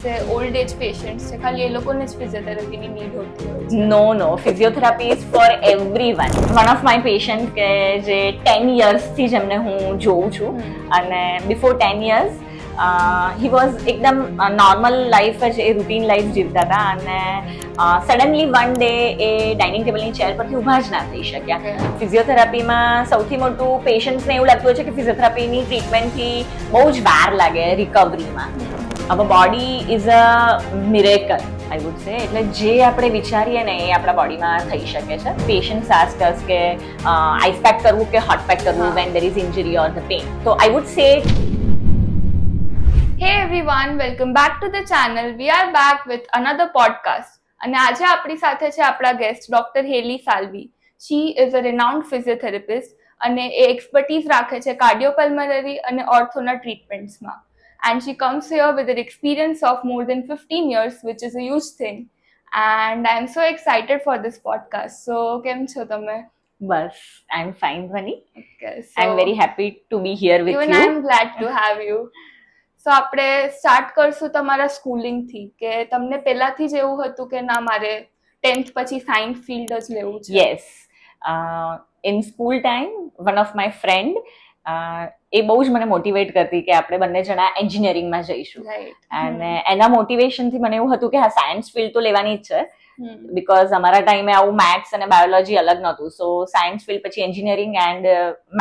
Old age patients છે ખાલી એ લોકોને જ ફિઝિયોથેરાપીની નીડ હોતી હોય છે? No, physiotherapy is for everyone. One of my patient કે જે 10 yearsથી જ એમને હું જોઉં છું અને before 10 years he was એકદમ નોર્મલ લાઈફ જ એ રૂટીન લાઈફ જીવતા હતા અને સડનલી વન ડે એ ડાઇનિંગ ટેબલની ચેર પરથી ઊભા જ ના થઈ શક્યા. ફિઝિયોથેરાપીમાં સૌથી મોટું પેશન્ટ્સને એવું લાગતું હોય છે કે ફિઝિયોથેરાપીની ટ્રીટમેન્ટથી બહુ જ વાર લાગે રિકવરીમાં. Our body is a miracle I would say. એટલે જે આપણે વિચારીએ ને એ આપણા બોડીમાં થઈ શકે છે. પેશન્ટ્સ આસ્ક અસ કે આઈસ પેક કરવું કે હોટ પેક કરવું when there is injury or the pain. તો I would say Hey everyone, welcome back to the channel. We are back with another podcast. અને આજે આપણી સાથે છે આપણા guest doctor Heli Salvi. She is a renowned physiotherapist અને એ expertise રાખે છે કાર્ડિયોપલ્મનરી અને ઓર્થોના ટ્રીટમેન્ટ્સમાં. And she comes here with an experience of more than 15 years, which is a huge thing. And I'm so excited for this podcast. So, કેમ છો તમે? બસ I am fine Dhwani. Okay, so I am very happy to be here with even you. I'm glad to have you. So આપણે start કરશું તમારા સ્કૂલિંગથી કે તમને પહેલાથી જ એવું હતું કે ના મારે 10th પછી સાયન્સ ફિલ્ડ જ લેવું છે? Yes. In school time one of my friend એ બહુ જ મને મોટિવેટ કરતી કે આપણે બંને જણા એન્જિનિયરિંગમાં જઈશું. અને એના મોટિવેશનથી મને એવું હતું કે હા સાયન્સ ફિલ્ડ તો લેવાની જ છે. બીકોઝ અમારા ટાઈમે આવું મેથ્સ અને બાયોલોજી અલગ નહોતું. સો સાયન્સ ફિલ્ડ પછી એન્જિનિયરિંગ એન્ડ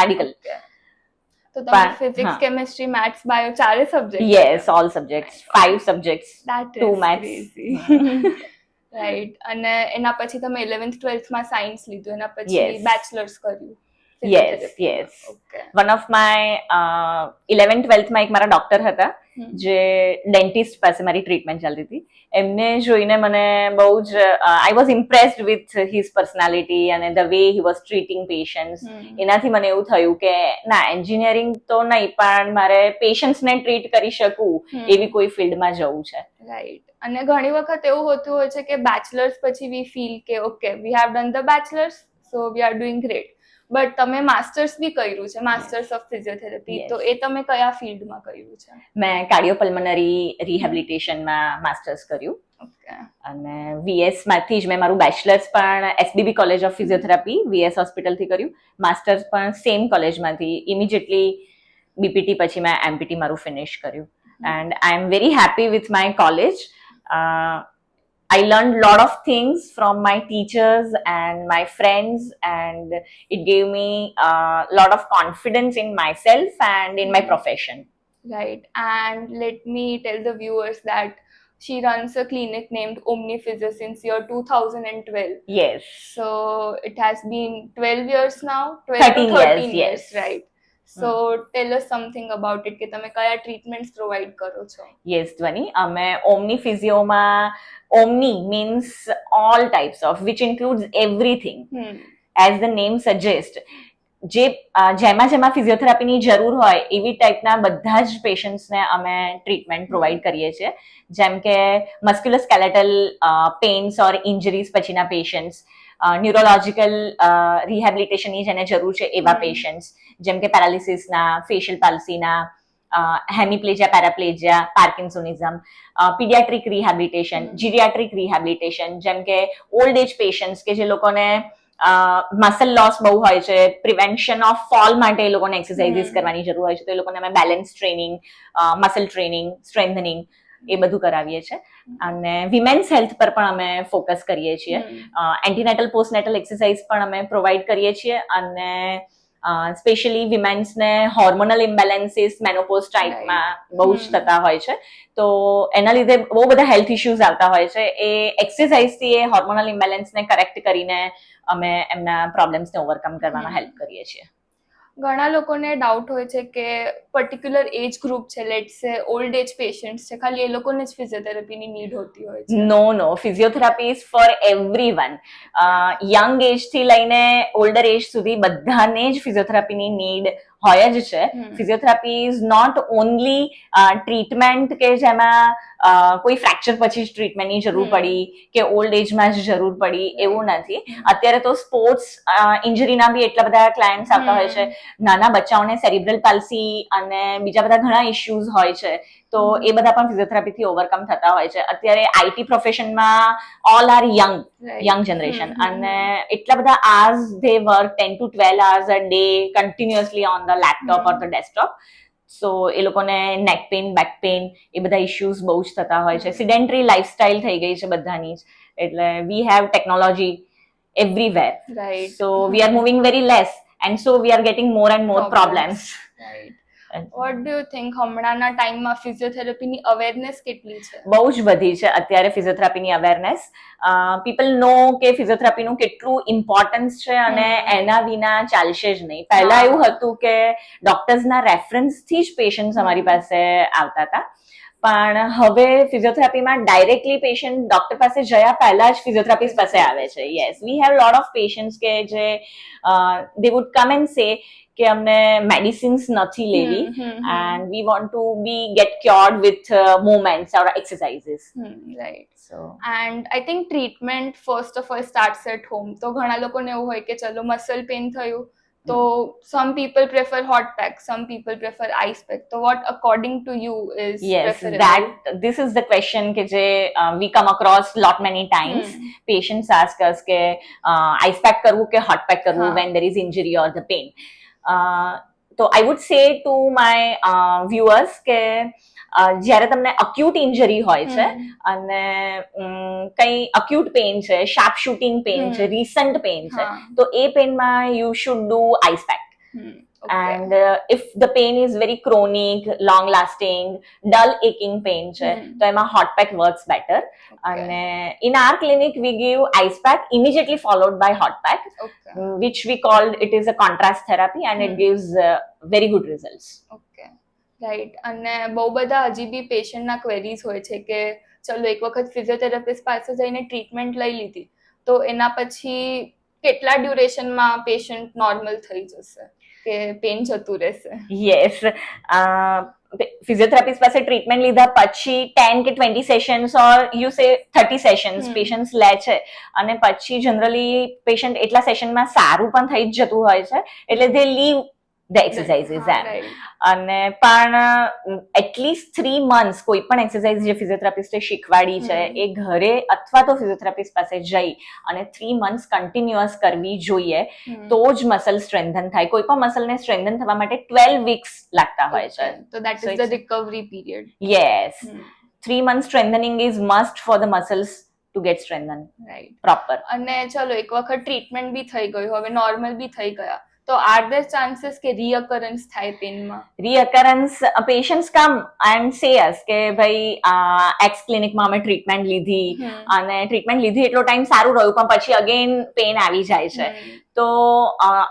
મેડિકલ. તો તમે ફિઝિક્સ કેમિસ્ટ્રી મેથ્સ બાયો ચારે subject? Yes, all subjects, 5 subjects, 2 maths. Right. અને એના પછી તમે 11th 12th માં સાયન્સ લીધું, એના પછી બેચલર્સ કર્યું? Yes. One of my 11th 12th માં એક મારા ડોક્ટર હતા જે ડેન્ટિસ્ટ પાસે મારી ટ્રીટમેન્ટ ચાલતી હતી. એમને જોઈને મને બહુ જ I was impressed with his personality અને the way he was treating patients. એનાથી મને એવું થયું કે ના એન્જિનિયરિંગ તો નહીં પણ મારે પેશન્ટ્સને ટ્રીટ કરી શકું એવી કોઈ ફિલ્ડમાં જવું છે. રાઈટ. અને ઘણી વખત એવું હોતું હોય છે કે બેચલર્સ પછી વી ફીલ કે okay we have done the bachelors so we are doing great. But તમે માસ્ટર્સ બી કર્યું છે, માસ્ટર્સ ઓફ ફિઝિયોથેરાપી. તો એ તમે કયા ફિલ્ડમાં કર્યું છે? મેં કાર્ડિયોપલ્મનરી રિહેબિલિટેશનમાં માસ્ટર્સ કર્યું. અને વીએસ માંથી જ મેં મારું બેચલર્સ પણ એસબીબી કોલેજ ઓફ ફિઝિયોથેરાપી વીએસ હોસ્પિટલથી કર્યું. માસ્ટર્સ પણ સેમ કોલેજમાંથી ઇમિડિયેટલી બીપીટી પછી મેં એમપીટી મારું ફિનિશ કર્યું. And I am very happy with my college. I learned a lot of things from my teachers and my friends, and it gave me a lot of confidence in myself and in my profession. Right. And let me tell the viewers that she runs a clinic named Omni Physio since year 2012. Yes. So it has been 12 years now? 13 years, yes. Right. So tell us something about it કે તમે કયા treatments provide કરો છો? Yes Dhvani, અમે Omni ફિઝિયોમાં Omni means all types of which includes everything as the name suggest. જેમાં ફિઝિયોથેરાપીની જરૂર હોય એવી ટાઈપના બધા જ પેશન્ટ્સને અમે ટ્રીટમેન્ટ પ્રોવાઈડ કરીએ છીએ. જેમ કે મસ્ક્યુલોસ્કેલેટલ પેઇન્સ ઓર ઇન્જરીઝ પછીના પેશન્ટ્સ, ન્યુરોલોજિકલ રિહેબિલિટેશનની જેને જરૂર છે એવા પેશન્ટ્સ, જેમ કે પેરાલિસિસના, ફેશિયલ પાલ્સીના, હેમિપ્લેજિયા, પેરાપ્લેજિયા, પાર્કિન્સોનિઝમ, પીડિયાટ્રિક રિહેબિલિટેશન, જીરિયાટ્રિક રિહેબિલિટેશન, જેમ કે ઓલ્ડ એજ પેશન્ટ્સ કે જે લોકોને મસલ લોસ બહુ હોય છે, પ્રિવેન્શન ઓફ ફોલ માટે એ લોકોને એક્સરસાઇઝીસ કરવાની જરૂર હોય છે, તો એ લોકોને અમે balance training, muscle training, strengthening એ બધું કરાવીએ છીએ. અને વિમેન્સ હેલ્થ પર પણ અમે ફોકસ કરીએ છીએ. એન્ટીનેટલ પોસ્ટનેટલ એક્સરસાઇઝ પણ અમે પ્રોવાઈડ કરીએ છીએ. અને સ્પેશિયલી વિમેન્સને હોર્મોનલ ઇમ્બેલેન્સીસ મેનોપોઝ ટાઈપમાં બહુ જ થતા હોય છે. તો એના લીધે બહુ બધા હેલ્થ ઇશ્યુઝ આવતા હોય છે. એ એક્સરસાઇઝથી એ હોર્મોનલ ઇમ્બેલેન્સને કરેક્ટ કરીને અમે એમના પ્રોબ્લેમ્સને ઓવરકમ કરવામાં હેલ્પ કરીએ છીએ. ઘણા લોકોને ડાઉટ હોય છે કે પર્ટિક્યુલર એજ ગ્રુપ છે, લેટ્સ સે ઓલ્ડ એજ પેશન્ટ્સ છે, ખાલી એ લોકોને જ ફિઝિયોથેરાપીની નીડ હોતી હોય છે? No, physiotherapy is for everyone. Young એજથી લઈને ઓલ્ડર એજ સુધી બધાને જ ફિઝિયોથેરાપીની નીડ હોય જ છે. Physiotherapy is not only treatment કે જેમાં કોઈ ફ્રેક્ચર પછી જ ટ્રીટમેન્ટની જરૂર પડી કે ઓલ્ડ એજમાં જ જરૂર પડી એવું નથી. અત્યારે તો સ્પોર્ટ્સ ઇન્જરીના બી એટલા બધા ક્લાયન્ટ્સ આવતા હોય છે. નાના બચ્ચાઓને સેરિબ્રલ પાલ્સી અને બીજા બધા ઘણા ઇશ્યુઝ હોય છે તો એ બધા પણ ફિઝિયોથેરાપીથી ઓવરકમ થતા હોય છે. અત્યારે આઈટી પ્રોફેશનમાં ઓલ આર યંગ જનરેશન, અને એટલા બધા hours they work, 10 to 12 hours a day continuously on the laptop or the desktop. સો એ લોકોને નેક પેઇન, બેક પેઇન એ બધા ઇશ્યુઝ બહુ જ થતા હોય છે. સિડેન્ટરી લાઈફસ્ટાઈલ થઈ ગઈ છે બધાની જ, એટલે we have technology everywhere, Right. so we are moving very less and so we are getting more and more problems. Right. What do you think હમણાંના ટાઈમમાં ફિઝિયોથેરાપીની અવેરનેસ કેટલી છે? બહુ જ વધી છે અત્યારે ફિઝિયોથેરાપીની અવેરનેસ. પીપલ નો કે ફિઝિયોથેરાપીનું કેટલું ઇમ્પોર્ટન્સ છે અને એના વિના ચાલશે જ નહીં. પહેલા એવું હતું કે ડોક્ટર્સના રેફરન્સથી જ પેશન્ટ અમારી પાસે આવતા હતા, પણ હવે ફિઝિયોથેરાપીમાં ડાયરેક્ટલી પેશન્ટ ડોક્ટર પાસે જયા પહેલા જ ફિઝિયોથેરાપિસ્ટ પાસે આવે છે. Yes, we have lot of patients કે જે દે વુડ કમ એન્ડ સે કે અમને મેડિસિન્સ નથી લેવી and we want to be get cured with movements or exercises. Right. And I think treatment first of all starts at home. તો ઘણા લોકોને એવું હોય કે ચલો મસલ પેઇન થયું તો some people prefer hot pack, some people prefer ice pack. So what according to you is preferable? This is the question ke je we come across lot many times. Patients ask us ke ice pack karu ke hot pack karu when there is injury or the pain. So I would say to my viewers ke જ્યારે તમને અક્યુટ injury હોય છે અને કઈ acute pain છે, sharp shooting pain છે, recent pain છે, તો એ પેઇનમાં you should do ice pack. And if the pain is very chronic, long lasting, dull aching pain છે તો એમાં hot pack works better. And in our clinic we give ice pack immediately followed by hot pack, which we call it is a contrast therapy and it gives very good results. Right. અને બહુ બધા હજી બી પેશન્ટના queries હોય છે કે ચલો એક વખત ફિઝિયોથેરાપિસ્ટ પાસે જઈને ટ્રીટમેન્ટ લઈ લીધી તો એના પછી કેટલા ડ્યુરેશનમાં પેશન્ટ નોર્મલ થઈ જશે કે પેન જતું રહેશે? યસ, ફિઝિયોથેરાપિસ્ટ પાસે ટ્રીટમેન્ટ લીધા પછી 10 કે 20 sessions or you say 30 sessions patients લે છે અને પછી જનરલી પેશન્ટ એટલા સેશનમાં સારું પણ થઈ જ જતું હોય છે એટલે દે લીવ the exercises અને પણ એટલીસ્ટ 3 months કોઈ પણ એક્સરસાઇઝ જે ફિઝિયોથેરાપિસ્ટે શીખવાડી છે એ ઘરે અથવા તો ફિઝિયોથેરાપિસ્ટ પાસે જઈ અને 3 months કન્ટિન્યુઅસ કરવી જોઈએ તો જ મસલ સ્ટ્રેન્થન થાય. કોઈ પણ મસલને સ્ટ્રેન્થન થવા માટે 12 weeks લાગતા હોય છે. So that is the recovery period. Yes. 3 months strengthening is must for the muscles to get strengthened. Right. Proper. અને ચલો એક વખત ટ્રીટમેન્ટ બી થઈ ગયું, હવે નોર્મલ બી થઈ ગયા, તો આર ધેર ચાન્સીસ કે રીઅકરન્સ થાય પેનમાં? રીઅકરન્સ, પેશન્ટ્સ કમ એન્ડ સે અસ કે ભાઈ એક્સ ક્લિનિકમાં અમે ટ્રીટમેન્ટ લીધી અને ટ્રીટમેન્ટ લીધી એટલો ટાઈમ સારું રહ્યું પણ પછી અગેન પેન આવી જાય છે. તો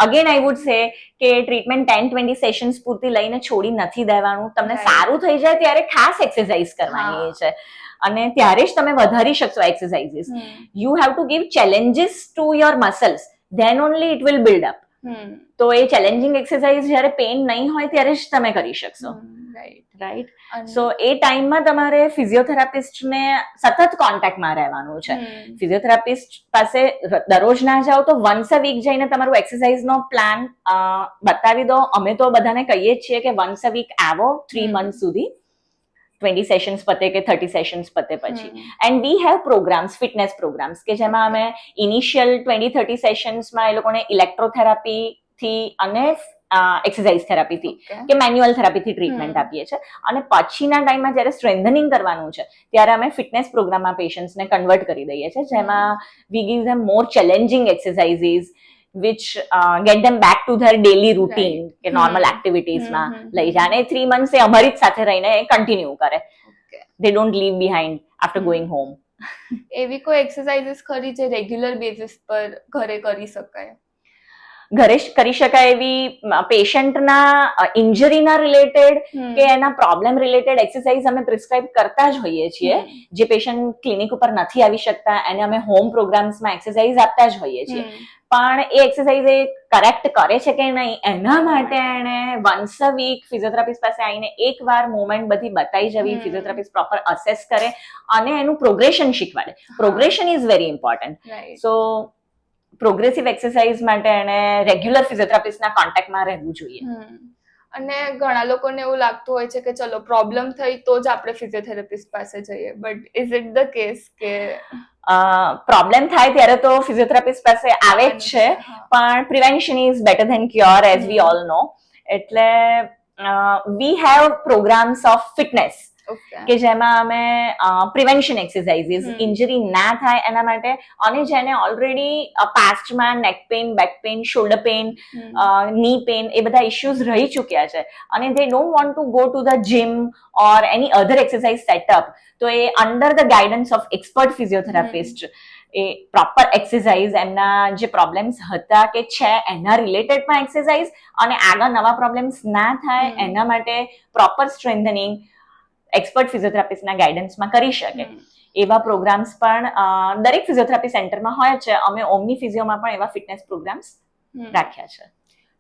અગેન આઈ વુડ સે કે ટ્રીટમેન્ટ 10-20 સેશન્સ પૂરતી લઈને છોડી નથી દેવાનું. તમને સારું થઈ જાય ત્યારે ખાસ એક્સરસાઇઝ કરવાની છે અને ત્યારે જ તમે વધારી શકશો exercises. You have to give challenges to your muscles, than only it will build up. તો એ ચેલેન્જિંગ એક્સરસાઇઝ જ્યારે પેન નહીં હોય ત્યારે જ તમે કરી શકશો. રાઈટ. સો એ ટાઈમમાં તમારે ફિઝિયોથેરાપિસ્ટને સતત કોન્ટેક્ટમાં રહેવાનું છે. ફિઝિયોથેરાપિસ્ટ પાસે દરરોજ ના જાઓ તો વન્સ અ વીક જઈને તમારું એક્સરસાઇઝનો પ્લાન બતાવી દો. અમે તો બધાને કહીએ જ છીએ કે વન્સ અ વીક આવો 3 months સુધી, 20 સેશન્સ પતે કે 30 સેશન્સ પતે પછી. And we have programmes, fitness programmes કે જેમાં અમે ઇનિશિયલ 20-30 સેશન્સમાં એ લોકોને ઇલેક્ટ્રોથેરાપીથી અને એક્સરસાઇઝ થેરાપીથી કે મેન્યુઅલ થેરાપીથી ટ્રીટમેન્ટ આપીએ છીએ અને પછીના ટાઈમમાં જ્યારે સ્ટ્રેન્થનિંગ કરવાનું છે ત્યારે અમે ફિટનેસ પ્રોગ્રામમાં પેશન્ટ્સને કન્વર્ટ કરી દઈએ છીએ જેમાં we give them more challenging exercises which get them back to their daily routine કે normal activities માં લઈ જાય અને 3 months એ અમારી જ સાથે રહીને કન્ટિન્યુ કરે. They don't leave behind after going home. એવી કોઈ એક્સરસાઇઝીસ ખરી જે રેગ્યુલર બેસિસ પર ઘરે કરી શકાય? ઘરે કરી શકાય એવી પેશન્ટના ઇન્જરીના રિલેટેડ કે એના પ્રોબ્લેમ રિલેટેડ એક્સરસાઇઝ અમે પ્રિસ્ક્રાઇબ કરતા જ હોઈએ છીએ. જે પેશન્ટ ક્લિનિક ઉપર નથી આવી શકતા એને અમે હોમ પ્રોગ્રામ્સમાં એક્સરસાઇઝ આપતા જ હોઈએ છીએ. પણ એ એક્સરસાઇઝ એ કરેક્ટ કરે છે કે નહીં એના માટે એને વન્સ અ વીક ફિઝિયોથેરાપિસ્ટ પાસે આવીને એકવાર મુવમેન્ટ બધી બતાવી જવી, ફિઝિયોથેરાપિસ્ટ પ્રોપર અસેસ કરે અને એનું પ્રોગ્રેશન શીખવાડે. Progression is very important. So progressive exercise માટે એને રેગ્યુલર ફિઝિયોથેરાપિસ્ટના કોન્ટેક્ટમાં રહેવું જોઈએ. અને ઘણા લોકોને એવું લાગતું હોય છે કે ચલો પ્રોબ્લેમ થઈ તો જ આપણે ફિઝિયોથેરાપિસ્ટ પાસે જઈએ, but is it the case કે પ્રોબ્લેમ થાય ત્યારે તો ફિઝિયોથેરાપિસ્ટ પાસે આવે જ છે, પણ prevention is better than cure as we all know. એટલે we have programmes of fitness કે જેમાં અમે પ્રિવેન્શન એક્સરસાઇઝીસ, ઇન્જરી ના થાય એના માટે, અને જેને ઓલરેડી પાસ્ટમાં neck pain, back pain, shoulder pain, knee pain એ બધા ઇશ્યુઝ રહી ચૂક્યા છે અને they don't want to go to the gym or any other exercise setup, તો એ under the guidance of expert physiotherapist એ પ્રોપર એક્સરસાઇઝ, એમના જે પ્રોબ્લેમ્સ હતા કે છે એના રિલેટેડમાં એક્સરસાઇઝ, અને આગળ નવા પ્રોબ્લેમ્સ ના થાય એના માટે પ્રોપર સ્ટ્રેન્થનિંગ એક્સપર્ટ ફિઝિયોથેરાપિસ્ટના ગાઈડન્સમાં કરી શકે એવા પ્રોગ્રામ્સ પણ દરેક ફિઝિયોથેરાપી સેન્ટરમાં હોય છે. અમે ઓમની ફિઝિયોમાં પણ એવા ફિટનેસ પ્રોગ્રામ્સ રાખ્યા છે.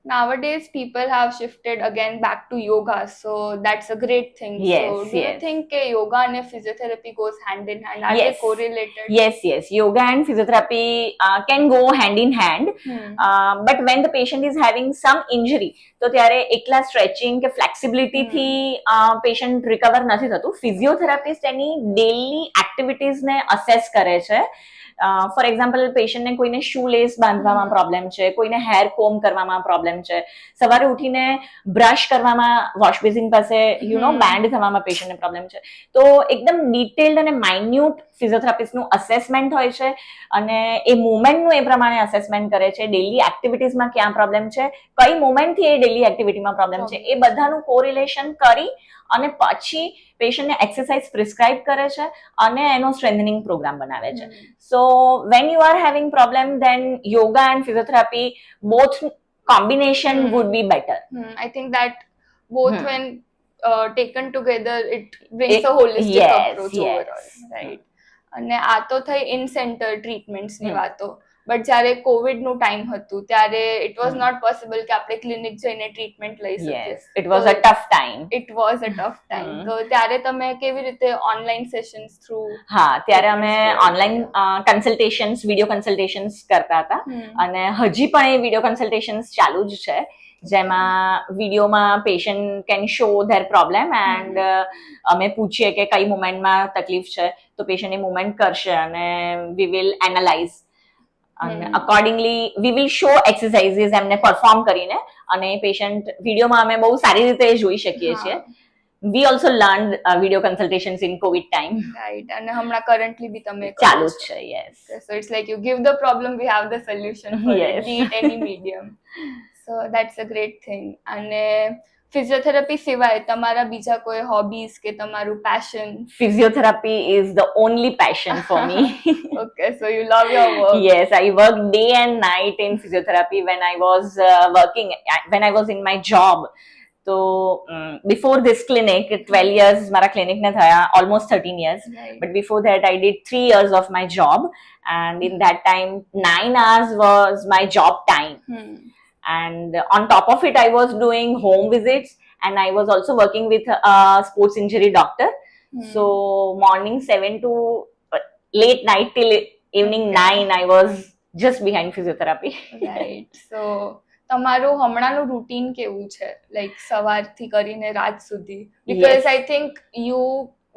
Nowadays people have shifted again back to yoga, so that's a great thing. Yes, so do you yes. think yoga and physiotherapy goes hand in hand? Are they Yes. correlated? Yes. Yoga and physiotherapy can go hand in hand. But when the patient is having some injury, તો ત્યારે એકલા stretching કે flexibility થી patient recover નથી થતું. Physiotherapist એની daily એક્ટિવિટીઝને assess કરે છે. For example, પેશન્ટને કોઈને શૂ લેસ બાંધવામાં પ્રોબ્લેમ છે, કોઈને હેર કોમ કરવામાં પ્રોબ્લેમ છે, સવારે ઉઠીને બ્રશ કરવામાં વોશ બેસિન પાસે બેન્ડ થવામાં પેશન્ટને પ્રોબ્લેમ છે, તો એકદમ ડિટેલ્ડ અને માઇન્યુટ ફિઝિયોથેરાપિસ્ટનું અસેસમેન્ટ હોય છે અને એ મુવમેન્ટનું એ પ્રમાણે અસેસમેન્ટ કરે છે. ડેલી એક્ટિવિટીઝમાં ક્યાં પ્રોબ્લેમ છે, કઈ મુવમેન્ટથી એ ડેલી એક્ટિવિટીમાં પ્રોબ્લેમ છે, એ બધાનું કોરિલેશન કરી અને પછી પેશન્ટને એક્સરસાઇઝ પ્રિસ્ક્રાઇબ કરે છે અને એનો સ્ટ્રેન્થનિંગ પ્રોગ્રામ બનાવે છે. So when you are having problem, then yoga and physiotherapy both combination would be better. I think that both when taken together it brings a holistic approach overall, right? અને આ તો થઈ in centre treatments ની વાતો, but જ્યારે Covid નું time હતું ત્યારે ઇટ વોઝ નોટ પોસિબલ કે આપણે ક્લિનિક જઈને ટ્રીટમેન્ટ લઈ શકીએ. It was a tough time. તો ત્યારે તમે કેવી રીતે ઓનલાઈન સેશન્સ થ્રુ? હા, ત્યારે અમે ઓનલાઈન કન્સલ્ટેશન્સ, વિડીયો કન્સલ્ટેશન્સ કરતા હતા અને હજી પણ એ વિડીયો કન્સલ્ટેશન્સ ચાલુ જ છે, જેમાં વિડીયોમાં patient can show there problem and અમે પૂછીએ કે કઈ મુમેન્ટમાં તકલીફ છે, તો પેશન્ટ એ મુમેન્ટ કરશે અને વી વિલ એનાલાઇઝ અને accordingly we will show exercises એમને પરફોર્મ કરીને, અને પેશન્ટ વિડીયોમાં અમે બહુ સારી રીતે જોઈ શકીએ છીએ. We also learned video consultations in COVID time. Right. And હમણાં currently બી તમે ચાલુ જ છે. Yes. So it's like you give the problem, we have the solution for it, be it any medium. So that's a great thing. અને physiotherapy સિવાય તમારા બીજા કોઈ હોબીઝ કે તમારું passion? Physiotherapy is the only passion for me. Okay, so you love your work. Yes, I work day and night in physiotherapy when I was in my job. So before this clinic, 12 years મારા clinic ને થયા, almost 13 years. Right. But before that I did 3 years of my job, and in that time 9 hours was my job time. And on top of it I was doing home visits, and I was also working with a sports injury doctor. So morning 7 to late night till evening 9 I was just behind physiotherapy. Right. So તમારું હમણાંનું routine કેવું છે, like સવારથી કરીને રાત સુધી? Because I think you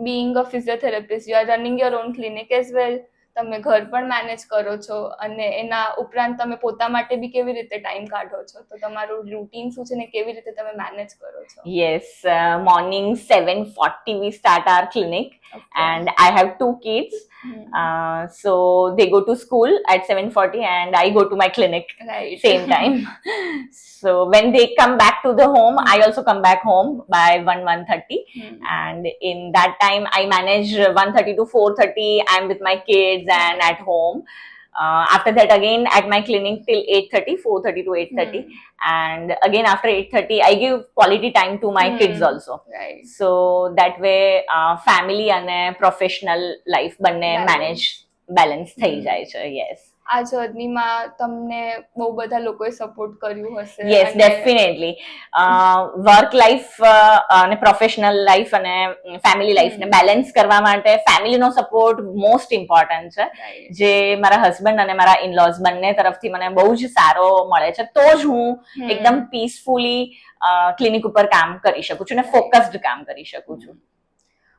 being a physiotherapist, you are running your own clinic as well. તમે ઘર પણ મેનેજ કરો છો અને એના ઉપરાંત તમે પોતા માટે બી કેવી રીતે ટાઈમ કાઢો છો, તો તમારું રૂટીન શું છે ને કેવી રીતે તમે મેનેજ કરો છો? Yes, morning 7:40 we start our clinic. Okay. And I have 2 kids. So they go to school at 7:40 and I go to my clinic. Right. Same time. So when they come back to the home, I also come back home by 1:30. And in that time I manage 1:30 to 4:30 I'm with my kids and at home. After that again at my clinic till 8:30, 4:30 to 8:30. And again after 8:30 I give quality time to my kids also. Right. So that way family and professional life બંને manage balance થઈ જાય છે. Yes. આ જર્નીમાં તમને બહુ બધા લોકોએ support કર્યું હશે. Yes, definitely. વર્ક લાઈફ અને પ્રોફેશનલ લાઈફ અને ફેમિલી લાઈફને બેલેન્સ કરવા માટે ફેમિલીનો સપોર્ટ મોસ્ટ ઇમ્પોર્ટન્ટ છે, જે મારા હસબન્ડ અને મારા ઇનલોઝ બંને તરફથી મને બહુ જ સારો મળે છે. તો જ હું એકદમ પીસફુલી ક્લિનિક ઉપર કામ કરી શકું છું અને ફોકસ્ડ કામ કરી શકું છું.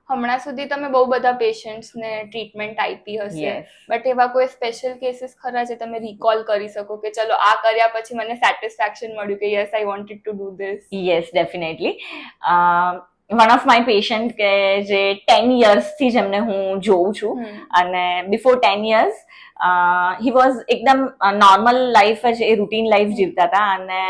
હમણાં સુધી તમે બહુ બધા પેશન્ટ્સને ટ્રીટમેન્ટ આપી હશે, બટ એવા કોઈ સ્પેશિયલ કેસીસ ખરા જે તમે રિકોલ કરી શકો કે ચલો આ કર્યા પછી મને સેટિસ્ફેક્શન મળ્યું કે yes I wanted to do this? Yes, definitely. One of my patient કે જે 10 yearsથી જ એમને હું જોઉં છું, અને બિફોર 10 years હી વોઝ એકદમ નોર્મલ લાઈફ જ, એ રૂટીન લાઈફ જીવતા હતા, અને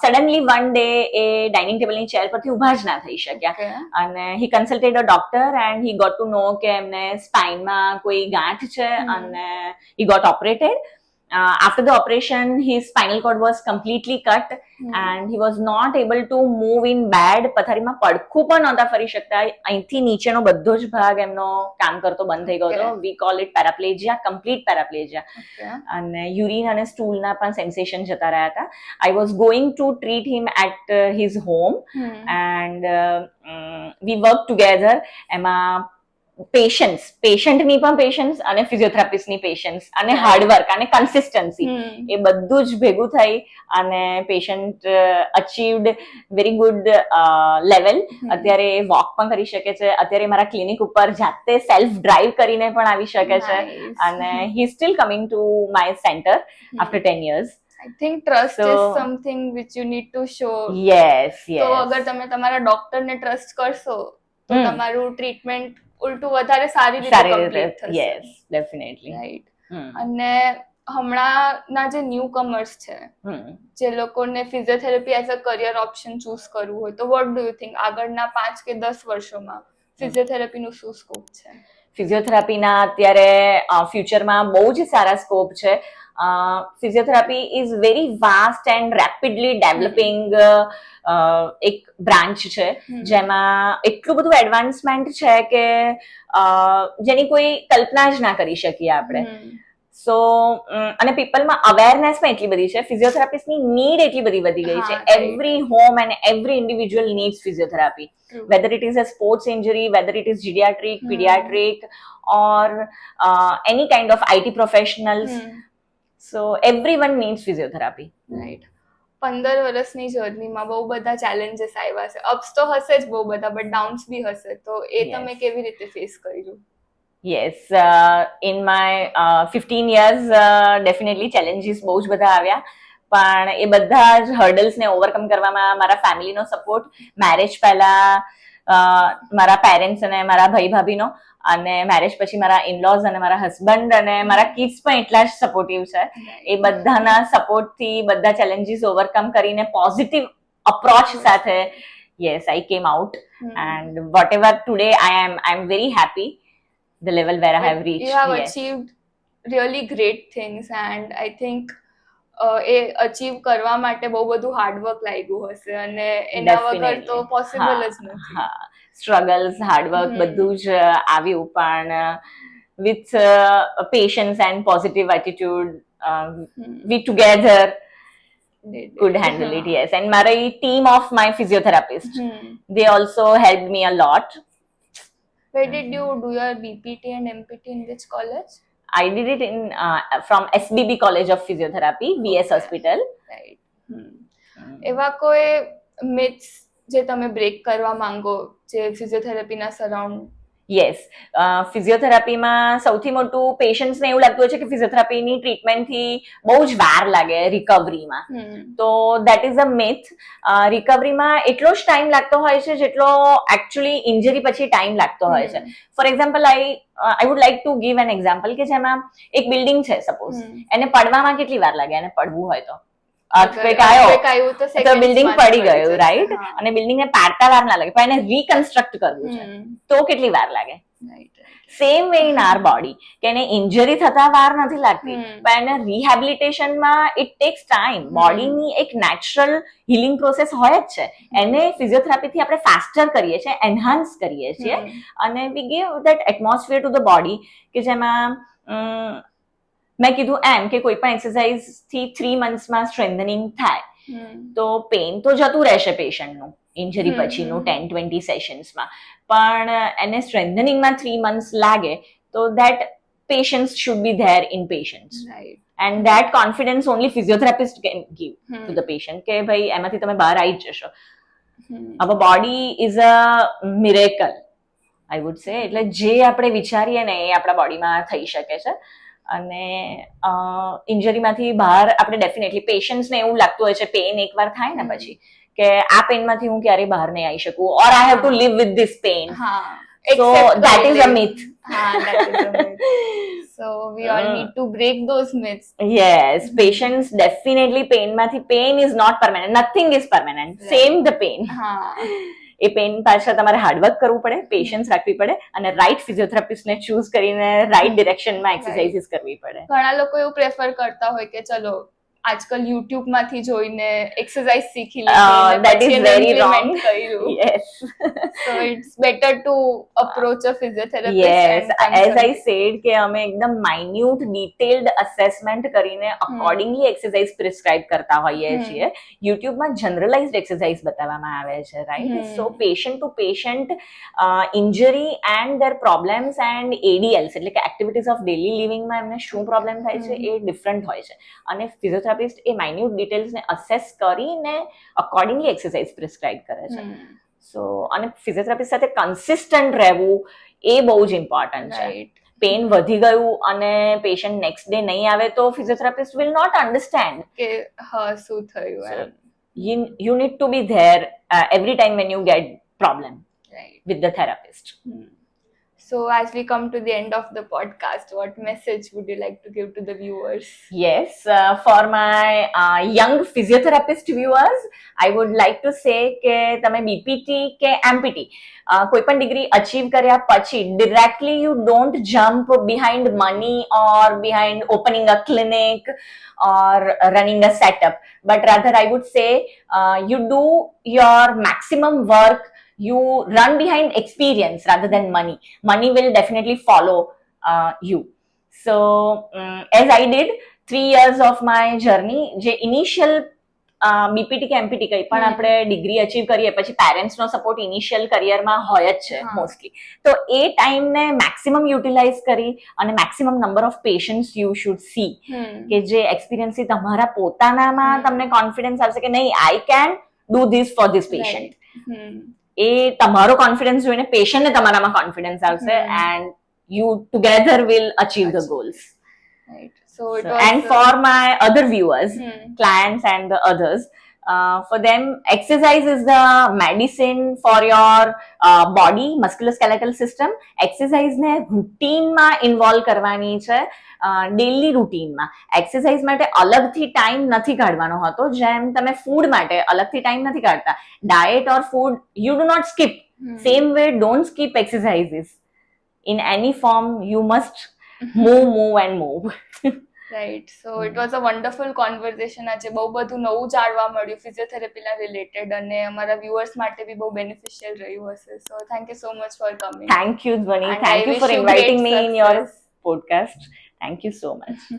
સડનલી વન ડે એ ડાઇનિંગ ટેબલની ચેર પરથી ઉભા જ ના થઈ શક્યા, અને he consulted a doctor and he got to know કે એમને સ્પાઇનમાં કોઈ ગાંઠ છે, અને he got operated. After the operation, his spinal cord was completely cut and he was not able to move in bed. પથારીમાં પડખું પણ નહોતા ફરી શકતા. અહીંથી નીચેનો બધો જ ભાગ એમનો કામ કરતો બંધ થઈ ગયો હતો. We call it paraplegia, complete paraplegia. અને યુરિન અને સ્ટૂલના પણ સેન્સેશન જતા રહ્યા હતા. I was going to treat him at his home and we work together. એમાં પેશન્ટની પણ પેશન્સ અને ફિઝિયોથેરાપિસ્ટની પેશન્સ અને હાર્ડવર્ક અને કન્સિસ્ટન્સી, એ બધું જ ભેગું થઈ અને patient achieved very good level. અત્યારે વોક પણ કરી શકે છે, અત્યારે મારા ક્લિનિક ઉપર જાતે સેલ્ફ ડ્રાઈવ કરીને પણ આવી શકે છે, અને he still coming to my centre after 10 years. I think trust is something which you need to show. Yes, yes. તો અગર તમે તમારા ડોક્ટરને ટ્રસ્ટ કરશો તો તમારું ટ્રીટમેન્ટ ઉલટું વધારે સારી રીતે કમ્પ્લીટ થશે. Yes, definitely. રાઈટ. અને હમણાંના જે ન્યુ કમર્સ છે, જે લોકોને physiotherapy as a career option choose કરવું હોય, તો વોટ ડુ યુ થિંક આગળના 5 કે 10 વર્ષોમાં ફિઝિયોથેરાપીનું શું સ્કોપ છે? ફિઝિયોથેરાપીના અત્યારે ફ્યુચરમાં બહુ જ સારા સ્કોપ છે. Physiotherapy is very vast and rapidly developing એક બ્રાન્ચ છે, જેમાં એટલું બધું એડવાન્સમેન્ટ છે કે જેની કોઈ કલ્પના જ ના કરી શકીએ આપણે. સો અને પીપલમાં અવેરનેસ પણ એટલી બધી છે, ફિઝિયોથેરાપિસ્ટની નીડ એટલી બધી વધી ગઈ છે. Every home and every individual needs physiotherapy, whether it is a sports injury, whether it is geriatric, pediatric, or any kind of IT professionals. So everyone needs physiotherapy. Right. 15 વર્ષની જર્નીમાં બહુ બધા ચેલેન્જીસ આવ્યા છે. અપ્સ તો હશે જ બહુ બધા, બટ ડાઉન્સ બી હશે. તો એ તમે કેવી રીતે ફેસ કર્યું? Yes, in my 15 years definitely challenges બહુ જ બધા આવ્યા, પણ એ બધા જ હર્ડલ્સને ઓવરકમ કરવામાં મારા ફેમિલીનો સપોર્ટ, મેરેજ પહેલા મારા પેરેન્ટ્સ અને મારા ભાઈ ભાભીનો, અને મેરેજ પછી મારા ઇનલોઝ અને મારા હસબન્ડ અને મારા કિડ્સ પણ એટલા જ સપોર્ટિવ છે. એ બધાના સપોર્ટથી બધા ચેલેન્જીસ ઓવરકમ કરીને પોઝિટિવ અપ્રોચ સાથે yes I came out, and what ever today I am very happy the level where I have reached. You have achieved really great things, and I think A achieve કરવા માટે બહુ બધું hard work લાગ્યું હશે, અને એના વગર તો પોસિબલ જ નથી. સ્ટ્રગલ્સ, હાર્ડવર્ક બધું જ આવ્યું, પણ with patience and positive attitude we together could handle it. Yes, and my team of my physiotherapists, they also helped me a lot. Where did you do your BPT and MPT, in which college? I did it in from SBB College of Physiotherapy, VS Hospital. Right. એવા કોઈ myths જે તમે break કરવા માંગો જે ફિઝિયોથેરાપીના surround? Yes, ફિઝિયોથેરાપીમાં સૌથી મોટું પેશન્ટ્સને એવું લાગતું હોય છે કે ફિઝિયોથેરાપીની ટ્રીટમેન્ટથી બહુ જ વાર લાગે રિકવરીમાં. તો દેટ ઇઝ અ મિથ. રિકવરીમાં એટલો જ ટાઈમ લાગતો હોય છે જેટલો એકચ્યુઅલી ઇન્જરી પછી ટાઈમ લાગતો હોય છે. For example, I would like to give an example કે જેમાં એક બિલ્ડિંગ છે સપોઝ, એને પડવામાં કેટલી વાર લાગે? એને પડવું હોય તો અર્થક્વેક આવ્યો તો બિલ્ડિંગ પડી ગયું, રાઈટ? અને બિલ્ડિંગને પાડતા વાર ના લાગે, પણ એને રીકન્સ્ટ્રક્ટ કરવું છે તો કેટલી વાર લાગે? Same way in our body, કે એને ઇન્જરી થતા વાર નથી લાગતી, પણ એને રિહેબિલિટેશનમાં ઇટ ટેક્સ ટાઈમ. બોડીની એક નેચરલ હિલિંગ પ્રોસેસ હોય જ છે, એને ફિઝિયોથેરાપીથી આપણે ફાસ્ટર કરીએ છીએ, એન્હાન્સ કરીએ છીએ, અને we give that atmosphere to the body કે જેમાં મેં કીધું એમ કે કોઈ પણ એક્સરસાઇઝ થી 3 મંથ્સમાં સ્ટ્રેન્થનિંગ થાય તો પેઇન તો જતું રહેશે પેશન્ટનું ઇન્જરી પછીનું 10-20 સેશન્સમાં, પણ એને સ્ટ્રેન્થનિંગમાં 3 મંથ્સ લાગે તો that patience should be there in patients, and that confidence only physiotherapist can give to the patient કે ભાઈ એમાંથી તમે બહાર આવી જ જશો. અવર body is a miracle I would say, એટલે જે આપણે વિચારીએ ને એ આપણા બોડીમાં થઈ શકે છે. અને ઇન્જરીમાંથી બહાર આપણે ડેફિનેટલી પેશન્ટ્સને એવું લાગતું હોય છે પેઇન એકવાર થાય ને પછી કે આ પેઇનમાંથી હું ક્યારેય બહાર નહીં આવી શકું, or I have to live with this pain. So that is a myth. That is a myth. So we all need to break those myths. Yes, patients definitely pain is not permanent. Nothing is permanent. Right. Same the pain. A pain પાછળ તમારે hard work કરવું પડે, patience રાખવી પડે અને right ફિઝિયોથેરાપિસ્ટને choose કરીને right ડિરેક્શનમાં exercises કરવી પડે. ઘણા લોકો એવું પ્રેફર કરતા હોય કે ચલો આજકાલ યુટ્યુબ માંથી જોઈને એક્સરસાઇઝ શીખી લીધી, that is very wrong. Yes. So it's better to approach a physiotherapist. Yes, as I said કે અમે એકદમ minute detailed assessment કરીને accordingly exercise prescribe કરતા હોઈએ છીએ. યુટ્યુબમાં generalized exercise બતાવવામાં આવે છે, right? So patient to patient injury and their problems and ADLs એટલે કે activities of daily living માં એમને શું પ્રોબ્લેમ થાય છે એ ડિફરન્ટ હોય છે, અને ફિઝિયોથેરાપિસ્ટ એ માઇન્યુટ ડિટેલ્સને અસેસ કરીને અકોર્ડિંગલી એક્સરસાઇઝ પ્રિસ્ક્રાઇબ કરે છે. સો અને ફિઝિયોથેરાપિસ્ટ સાથે કન્સિસ્ટન્ટ રહેવું એ બહુ જ ઇમ્પોર્ટન્ટ છે. પેઇન વધી ગયું અને પેશન્ટ નેક્સ્ટ ડે નહીં આવે તો ફિઝિયોથેરાપિસ્ટ વિલ નોટ અન્ડરસ્ટેન્ડ કે હા શું થયું. You need to be there every time when you get problem with the therapist. So as we come to the end of the podcast, what message would you like to give to the viewers? Yes, for my young physiotherapist viewers, I would like to say કે તમે BPT કે MPT કોઈ પણ degree achieve કર્યા પછી directly you don't jump behind money or behind opening a clinic or running a setup, but rather I would say you do your maximum work. You run behind experience rather than money. Money will definitely follow you. So as I did 3 years of my journey, જે initial BPT કે MPT કંઈ પણ આપણે degree achieve કરીએ પછી પેરેન્ટ્સનો support initial કરિયરમાં હોય જ છે મોસ્ટલી, તો એ ટાઈમને મેક્સિમમ યુટિલાઇઝ કરી અને maximum number of patients you should C કે જે એક્સપિરિયન્સથી તમારા પોતાનામાં તમને કોન્ફિડન્સ આવશે કે નહીં I can do this for this patient. એ તમારો કોન્ફિડન્સ જોઈને પેશન્ટને તમારામાં કોન્ફિડન્સ આવશે and you together will achieve the goals. And for my other viewers, clients and the others, for them exercise is the medicine for your body, musculoskeletal system. Exercise ને રૂટીનમાં involve કરવાની છે, daily રૂટીનમાં. Exercise માટે અલગથી time નથી કાઢવાનો હોતો, જેમ તમે ફૂડ માટે અલગથી ટાઈમ નથી કાઢતા. Diet or food you do not skip, same way don't skip exercises. In any form you must move and move. Right. So it was a wonderful conversation. આજે બહુ બધું નવું જાણવા મળ્યું ફિઝિયોથેરાપીના રિલેટેડ અને અમારા વ્યુઅર્સ માટે બી બહુ બેનિફિશિયલ રહ્યું હશે. So thank you so much for coming. Thank you, Dhvani. Thank you for inviting me in your podcast. Thank you so much.